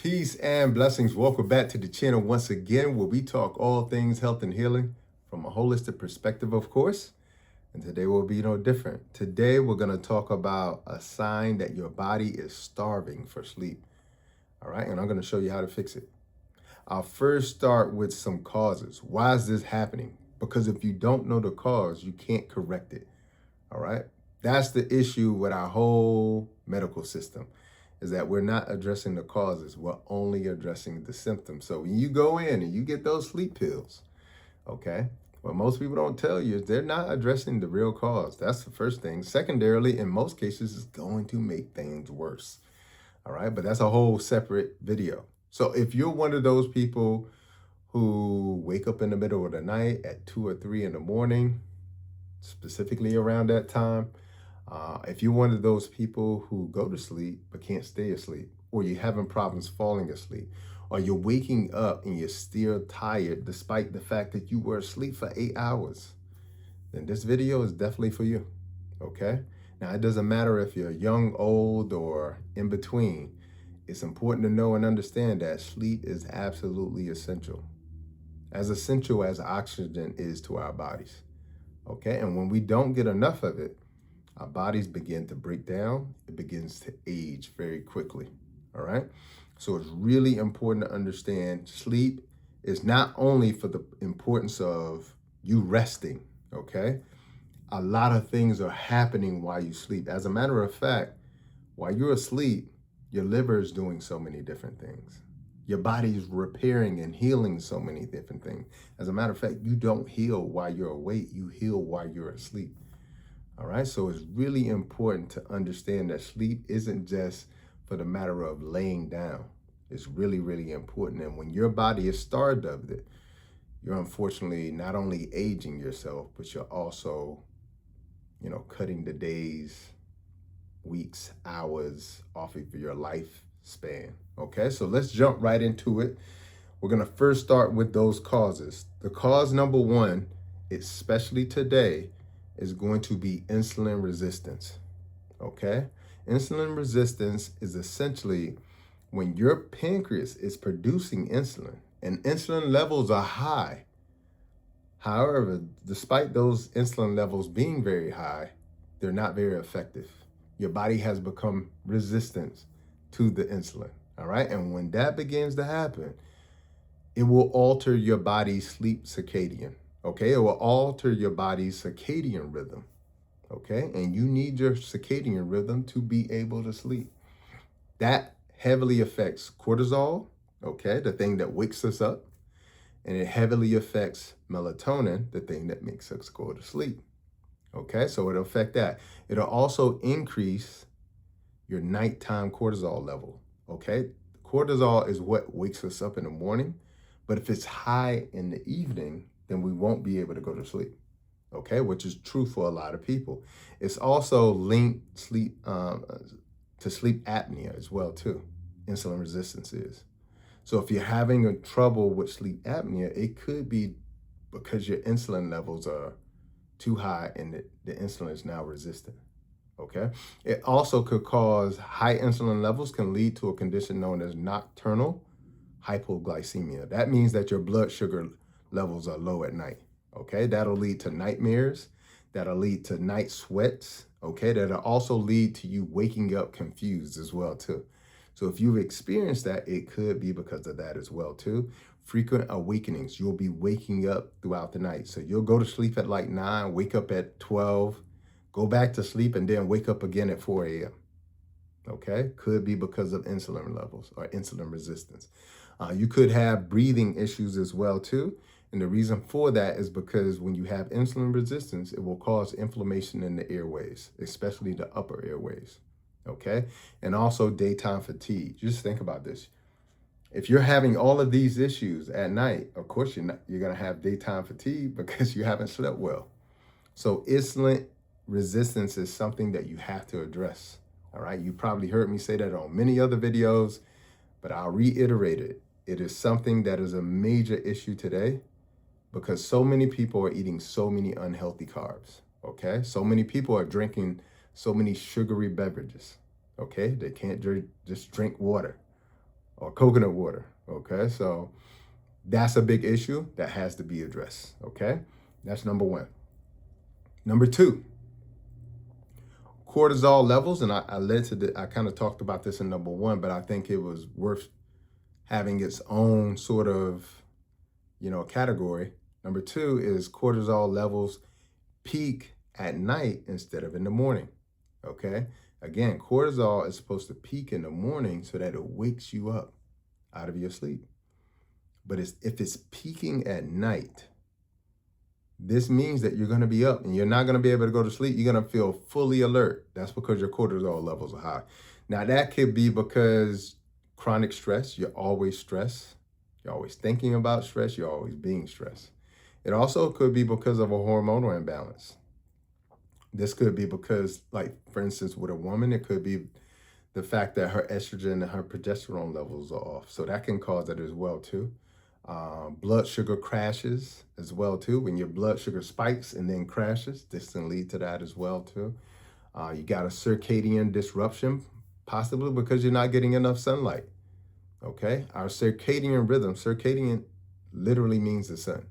Peace and blessings. Welcome back to the channel once again, where we talk all things health and healing from a holistic perspective, of course. And today will be no different. Today, we're going to talk about a sign that your body is starving for sleep. All right. And I'm going to show you how to fix it. I'll first start with some causes. Why is this happening? Because if you don't know the cause, you can't correct it. All right. That's the issue with our whole medical system, is that we're not addressing the causes. We're only addressing the symptoms. So when you go in and you get those sleep pills, okay, what most people don't tell you is they're not addressing the real cause. That's the first thing. Secondarily, in most cases, it's going to make things worse. All right, but that's a whole separate video. So if you're one of those people who wake up in the middle of the night at 2 or 3 in the morning, specifically around that time, if you're one of those people who go to sleep but can't stay asleep, or you're having problems falling asleep, or you're waking up and you're still tired despite the fact that you were asleep for 8 hours, then this video is definitely for you, okay? Now, it doesn't matter if you're young, old, or in between. It's important to know and understand that sleep is absolutely essential. As essential as oxygen is to our bodies, okay? And when we don't get enough of it, our bodies begin to break down. It begins to age very quickly, all right? So it's really important to understand sleep is not only for the importance of you resting, okay? A lot of things are happening while you sleep. As a matter of fact, while you're asleep, your liver is doing so many different things. Your body is repairing and healing so many different things. As a matter of fact, you don't heal while you're awake. You heal while you're asleep. All right, so it's really important to understand that sleep isn't just for the matter of laying down. It's really, really important. And when your body is starved of it, you're unfortunately not only aging yourself, but you're also, cutting the days, weeks, hours off of your lifespan. Okay, so let's jump right into it. We're going to first start with those causes. The cause number one, especially today, is going to be insulin resistance, okay? Insulin resistance is essentially when your pancreas is producing insulin and insulin levels are high. However, despite those insulin levels being very high, they're not very effective. Your body has become resistant to the insulin, all right? And when that begins to happen, it will alter your body's sleep circadian. Okay, it will alter your body's circadian rhythm, okay? And you need your circadian rhythm to be able to sleep. That heavily affects cortisol, okay, the thing that wakes us up, and it heavily affects melatonin, the thing that makes us go to sleep, okay? So it'll affect that. It'll also increase your nighttime cortisol level, okay? Cortisol is what wakes us up in the morning, but if it's high in the evening, then we won't be able to go to sleep, okay? Which is true for a lot of people. It's also linked to sleep apnea as well too. Insulin resistance is. So if you're having a trouble with sleep apnea, it could be because your insulin levels are too high and the insulin is now resistant, okay? It also could cause high insulin levels can lead to a condition known as nocturnal hypoglycemia. That means that your blood sugar levels are low at night, okay? That'll lead to nightmares. That'll lead to night sweats, okay? That'll also lead to you waking up confused as well too. So if you've experienced that, it could be because of that as well too. Frequent awakenings. You'll be waking up throughout the night. So you'll go to sleep at like 9, wake up at 12, go back to sleep, and then wake up again at 4 a.m. Okay? Could be because of insulin levels or insulin resistance. You could have breathing issues as well too. And the reason for that is because when you have insulin resistance, it will cause inflammation in the airways, especially the upper airways, okay? And also daytime fatigue. Just think about this. If you're having all of these issues at night, of course you're gonna have daytime fatigue because you haven't slept well. So insulin resistance is something that you have to address, all right? You probably heard me say that on many other videos, but I'll reiterate it. It is something that is a major issue today because so many people are eating so many unhealthy carbs, okay? So many people are drinking so many sugary beverages, okay? They can't just drink water, or coconut water. Okay, so that's a big issue that has to be addressed. Okay, that's number one. Number two, cortisol levels, and I kind of talked about this in number one, but I think it was worth having its own sort of, category. Number two is cortisol levels peak at night instead of in the morning. Okay. Again, cortisol is supposed to peak in the morning so that it wakes you up out of your sleep. But if it's peaking at night, this means that you're going to be up and you're not going to be able to go to sleep. You're going to feel fully alert. That's because your cortisol levels are high. Now, that could be because chronic stress, you're always stressed. You're always thinking about stress. You're always being stressed. It also could be because of a hormonal imbalance. This could be because, like, for instance, with a woman, it could be the fact that her estrogen and her progesterone levels are off. So that can cause it as well, too. Blood sugar crashes as well, too. When your blood sugar spikes and then crashes, this can lead to that as well, too. You got a circadian disruption, possibly because you're not getting enough sunlight. Okay? Our circadian rhythm, circadian literally means the sun.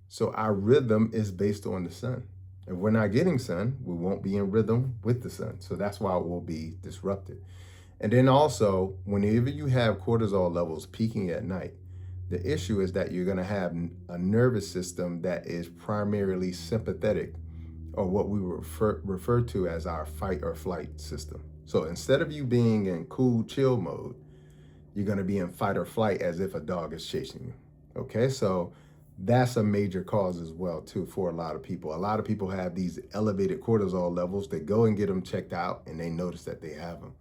So our rhythm is based on the sun. If we're not getting sun, we won't be in rhythm with the sun. So that's why it will be disrupted. And then also, whenever you have cortisol levels peaking at night, the issue is that you're going to have a nervous system that is primarily sympathetic, or what we refer to as our fight or flight system. So instead of you being in cool, chill mode, you're going to be in fight or flight as if a dog is chasing you. Okay, so that's a major cause as well, too, for a lot of people. A lot of people have these elevated cortisol levels. They go and get them checked out and they notice that they have them.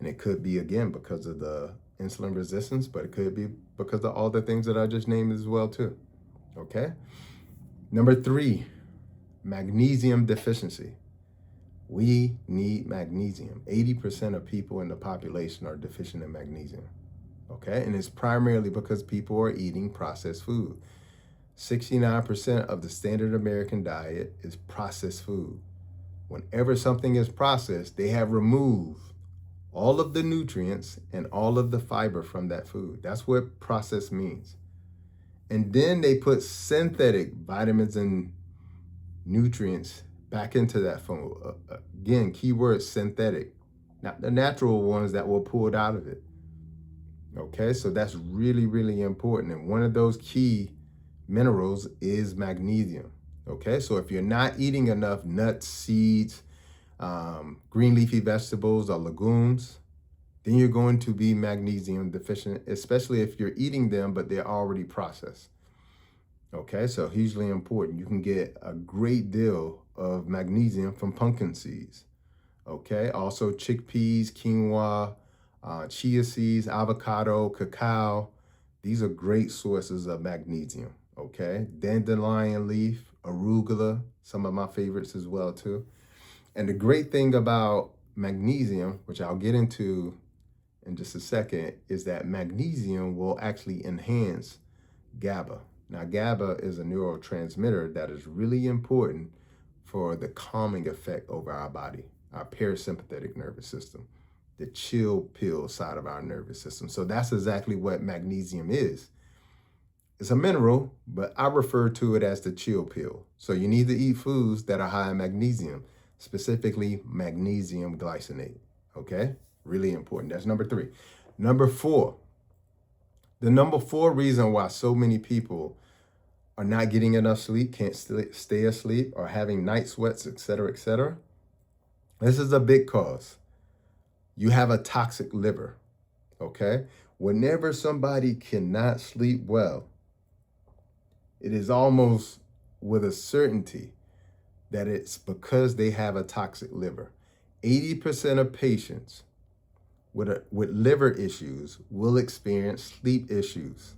And it could be, again, because of the insulin resistance, but it could be because of all the things that I just named as well, too. Okay. Number three, magnesium deficiency. We need magnesium. 80% of people in the population are deficient in magnesium. Okay. And it's primarily because people are eating processed food. 69% of the standard American diet is processed food. Whenever something is processed, they have removed all of the nutrients and all of the fiber from that food. That's what processed means. And then they put synthetic vitamins and nutrients back into that food. Again, keyword synthetic, not the natural ones that were pulled out of it. Okay, so that's really, really important. And one of those key minerals is magnesium. Okay, so if you're not eating enough nuts, seeds, green leafy vegetables or legumes, then you're going to be magnesium deficient, especially if you're eating them, but they're already processed. Okay, so hugely important. You can get a great deal of magnesium from pumpkin seeds. Okay, also chickpeas, quinoa, chia seeds, avocado, cacao. These are great sources of magnesium. Okay, dandelion leaf, arugula, some of my favorites as well too. And the great thing about magnesium, which I'll get into in just a second, is that magnesium will actually enhance GABA. Now, GABA is a neurotransmitter that is really important for the calming effect over our body, our parasympathetic nervous system, the chill pill side of our nervous system. So that's exactly what magnesium is. It's a mineral, but I refer to it as the chill pill. So you need to eat foods that are high in magnesium, specifically magnesium glycinate. Okay, really important. That's number three. Number four, the number four reason why so many people are not getting enough sleep, can't stay asleep, or having night sweats, etc., etc. This is a big cause. You have a toxic liver. Okay, whenever somebody cannot sleep well, it is almost with a certainty that it's because they have a toxic liver. 80% of patients with liver issues will experience sleep issues.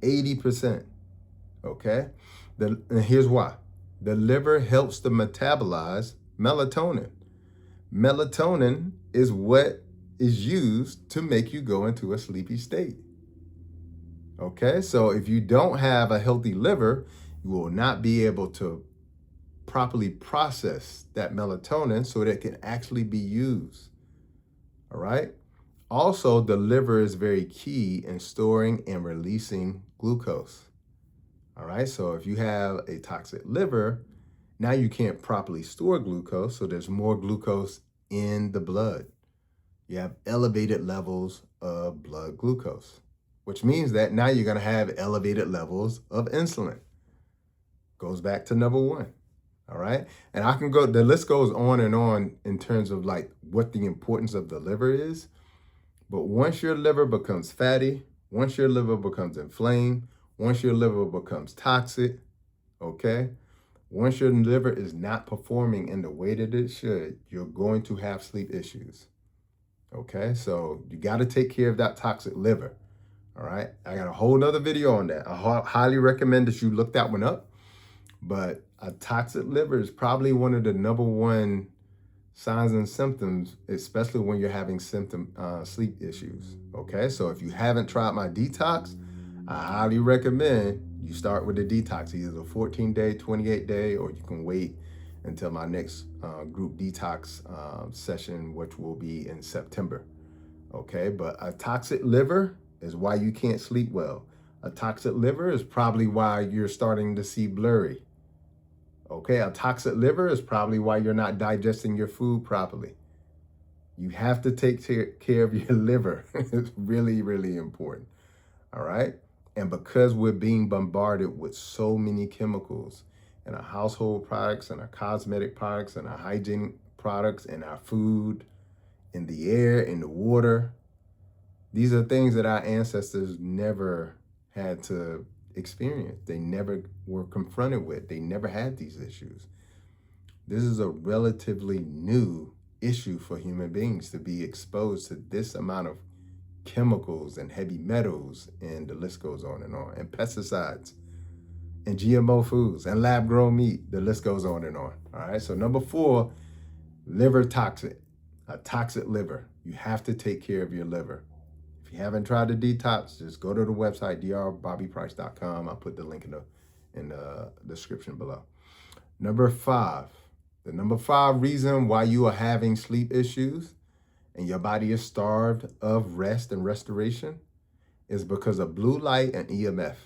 80%. Okay? And here's why. The liver helps to metabolize melatonin. Melatonin is what is used to make you go into a sleepy state. Okay? So if you don't have a healthy liver, you will not be able to properly process that melatonin so that it can actually be used. All right? Also, the liver is very key in storing and releasing glucose. All right, so if you have a toxic liver, now you can't properly store glucose, so there's more glucose in the blood. You have elevated levels of blood glucose, which means that now you're going to have elevated levels of insulin. Goes back to number one. All right. And I can go, the list goes on and on in terms of like what the importance of the liver is. But once your liver becomes fatty, once your liver becomes inflamed, once your liver becomes toxic, okay, once your liver is not performing in the way that it should, you're going to have sleep issues. Okay, so you got to take care of that toxic liver. All right, I got a whole nother video on that. I highly recommend that you look that one up. But a toxic liver is probably one of the number one signs and symptoms, especially when you're having sleep issues. Okay, so if you haven't tried my detox, I highly recommend you start with the detox, either a 14-day, 28-day, or you can wait until my next group detox session, which will be in September. Okay, but a toxic liver is why you can't sleep well. A toxic liver is probably why you're starting to see blurry. Okay, a toxic liver is probably why you're not digesting your food properly. You have to take care of your liver. It's really, really important. All right. And because we're being bombarded with so many chemicals in our household products and our cosmetic products and our hygiene products and our food, in the air, in the water, these are things that our ancestors never had to experience. They never were confronted with. They never had these issues. This is a relatively new issue for human beings to be exposed to this amount of chemicals and heavy metals, and the list goes on, and pesticides and GMO foods and lab grown meat. The list goes on and on. All right. So number 4, liver toxic, a toxic liver. You have to take care of your liver. If you haven't tried the detox, just go to the website, drbobbyprice.com. I'll put the link in the description below. Number 5, the number 5 reason why you are having sleep issues and your body is starved of rest and restoration is because of blue light and EMF.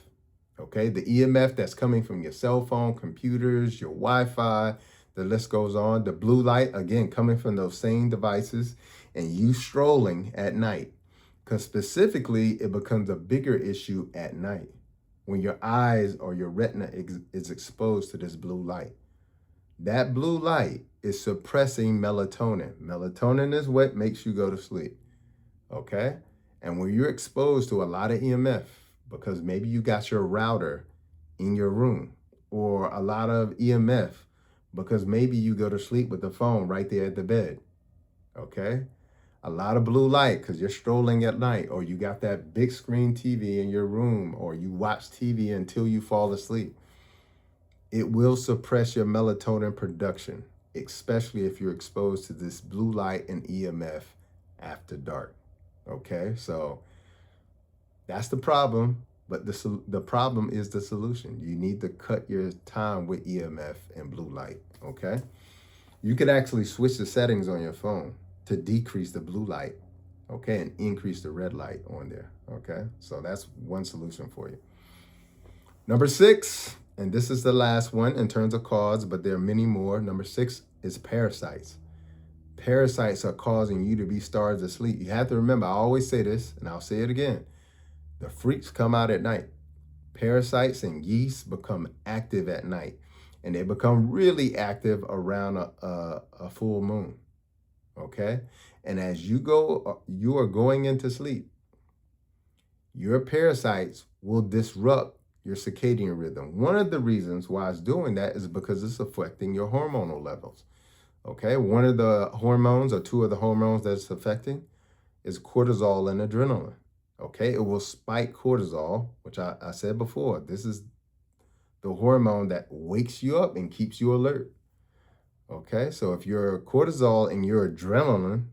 Okay, the EMF that's coming from your cell phone, computers, your Wi-Fi, the list goes on. The blue light, again, coming from those same devices, and you strolling at night. Because specifically, it becomes a bigger issue at night when your eyes or your retina is exposed to this blue light. That blue light is suppressing melatonin. Melatonin is what makes you go to sleep. Okay? And when you're exposed to a lot of EMF, because maybe you got your router in your room, or a lot of EMF, because maybe you go to sleep with the phone right there at the bed. Okay? A lot of blue light because you're strolling at night, or you got that big screen TV in your room, or you watch TV until you fall asleep. It will suppress your melatonin production, especially if you're exposed to this blue light and EMF after dark. Okay, so that's the problem, but the problem is the solution. You need to cut your time with EMF and blue light. Okay, you could actually switch the settings on your phone to decrease the blue light, okay, and increase the red light on there, okay? So that's one solution for you. Number 6, and this is the last one in terms of cause, but there are many more. Number 6 is parasites. Parasites are causing you to be starved to sleep. You have to remember, I always say this, and I'll say it again. The freaks come out at night. Parasites and yeast become active at night, and they become really active around a full moon. Okay, and as you are going into sleep, your parasites will disrupt your circadian rhythm. One of the reasons why it's doing that is because it's affecting your hormonal levels. Okay, one of the hormones, or 2 of the hormones that it's affecting, is cortisol and adrenaline. Okay, it will spike cortisol, which I said before. This is the hormone that wakes you up and keeps you alert. Okay, so if your cortisol and your adrenaline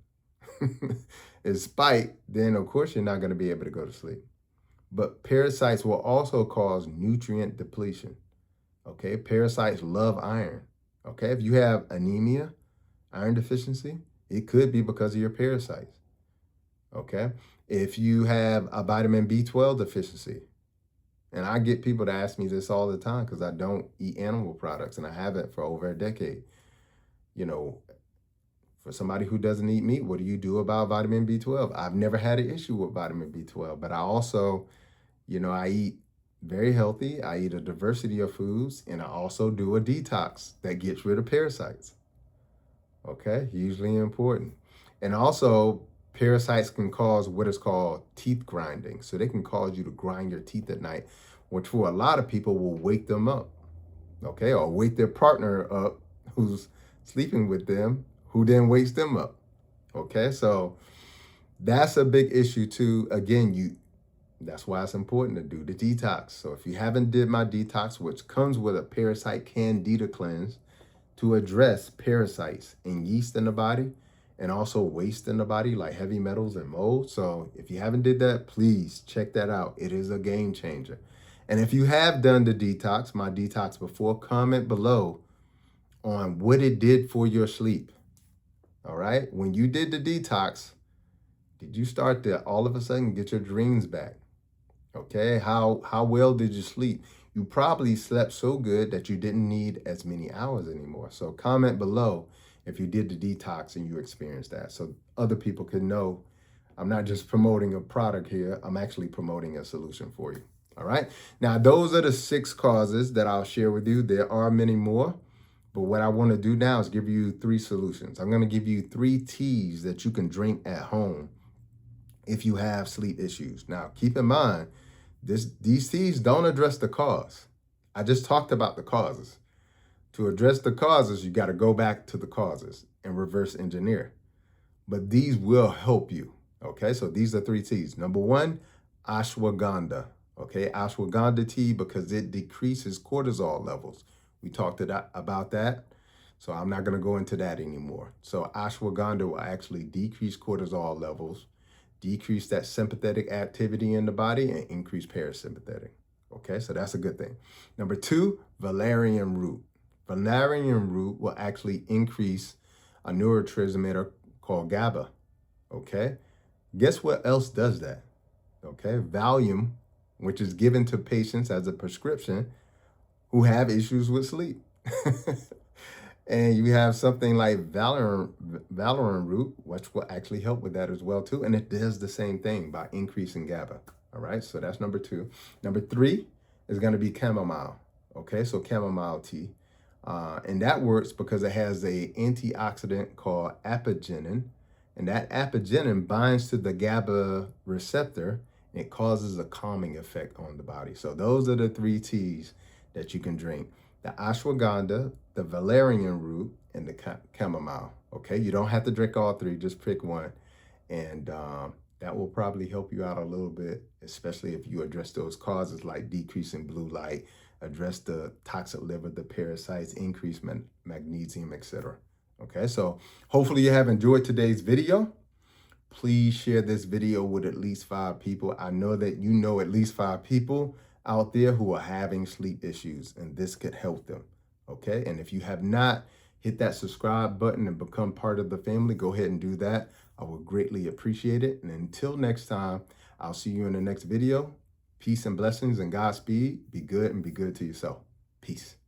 is spiked, then of course you're not going to be able to go to sleep. But parasites will also cause nutrient depletion. Okay, parasites love iron. Okay, if you have anemia, iron deficiency, it could be because of your parasites. okay? If you have a vitamin B12 deficiency, and I get people to ask me this all the time because I don't eat animal products and I haven't for over a decade. You know, for somebody who doesn't eat meat, what do you do about vitamin B12? I've never had an issue with vitamin B12, but I also, I eat very healthy. I eat a diversity of foods, and I also do a detox that gets rid of parasites. Okay, hugely important. And also, parasites can cause what is called teeth grinding. So they can cause you to grind your teeth at night, which for a lot of people will wake them up, okay, or wake their partner up who's sleeping with them, who then wakes them up. Okay, so that's a big issue too. Again, that's why it's important to do the detox. So if you haven't did my detox, which comes with a parasite candida cleanse to address parasites and yeast in the body and also waste in the body like heavy metals and mold. So if you haven't did that, please check that out. It is a game changer. And if you have done the detox, my detox before, comment below on what it did for your sleep. All right. When you did the detox, did you start to all of a sudden get your dreams back? Okay. How well did you sleep? You probably slept so good that you didn't need as many hours anymore. So comment below if you did the detox and you experienced that, so other people can know I'm not just promoting a product here. I'm actually promoting a solution for you. All right. Now, those are the 6 causes that I'll share with you. There are many more, but what I want to do now is give you 3 solutions. I'm going to give you 3 teas that you can drink at home if you have sleep issues. Now, keep in mind, these teas don't address the cause. I just talked about the causes. To address the causes, you got to go back to the causes and reverse engineer. But these will help you. Okay, so these are 3 teas. Number 1, ashwagandha. Okay, ashwagandha tea because it decreases cortisol levels. We talked about that, so I'm not going to go into that anymore. So ashwagandha will actually decrease cortisol levels, decrease that sympathetic activity in the body, and increase parasympathetic. Okay, so that's a good thing. Number 2, valerian root. Valerian root will actually increase a neurotransmitter called GABA. Okay, guess what else does that? Okay, Valium, which is given to patients as a prescription who have issues with sleep. And you have something like valerian root, which will actually help with that as well too. And it does the same thing by increasing GABA. All right, so that's number 2. Number 3 is going to be chamomile. Okay, so chamomile tea. And that works because it has a antioxidant called apigenin. And that apigenin binds to the GABA receptor. And it causes a calming effect on the body. So those are the 3 teas that you can drink: the ashwagandha, the valerian root, and the chamomile. Okay, you don't have to drink all 3, just pick one. And that will probably help you out a little bit, especially if you address those causes like decreasing blue light, address the toxic liver, the parasites, increase magnesium, etc. Okay, so hopefully you have enjoyed today's video. Please share this video with at least 5 people. I know that you know at least 5 people out there who are having sleep issues, and this could help them. Okay, and if you have not hit that subscribe button and become part of the family, go ahead and do that. I would greatly appreciate it. And until next time, I'll see you in the next video. Peace and blessings and Godspeed. Be good and be good to yourself. Peace.